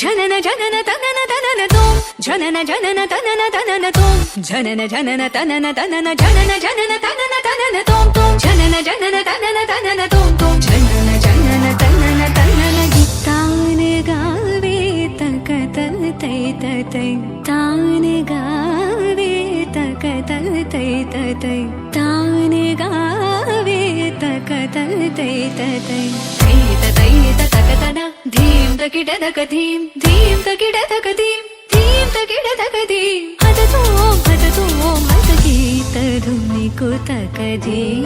ಜನನ ಜನನ ತನನ ತನನ ತೋಂ ಜನನ ಜನನ ತನನ ತನನ ತೋಂ ಜನನ ಜನನ ತನನ ತನನ ಜನನ ಜನನ ತನನ ತನನ ತೋಂ ತೋಂ ಜನನ ಜನನ ತನನ ತನನ ತೋಂ ತೋಂ ಜನನ ಜನನ ತನನ ತನನ ಗಿತ್ತಾನೆ ಗಾವೆ ತಕತಲ್ ತೈ ತೈ ತಾನೆ ಗಾವೆ ತಕತಲ್ ತೈ ತೈ ತಾನೆ ಗಾವೆ ತಕತಲ್ ತೈ ತೈ ತೈ ತಕತನ ಧೀಂ ತಕಿಡದಕ ಧೀಂ ಧೀಂ ತಕಿಡದಕ ಧೀಂ ಧೀಂ ತಕಿಡದಕ ಧೀಂ ಹದತೋ ಹದಗೀತ ಧುನಿ ಕುತಕ ಧೀಂ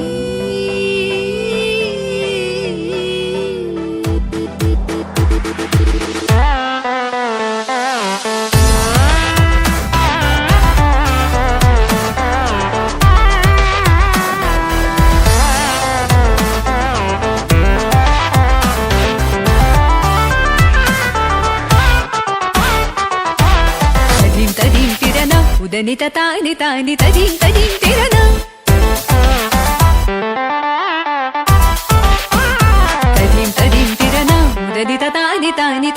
ఉదనిత తాని తాని తదీం తదీం తిరన తదీం తదీం తిరన ఉదనిత తాని తాని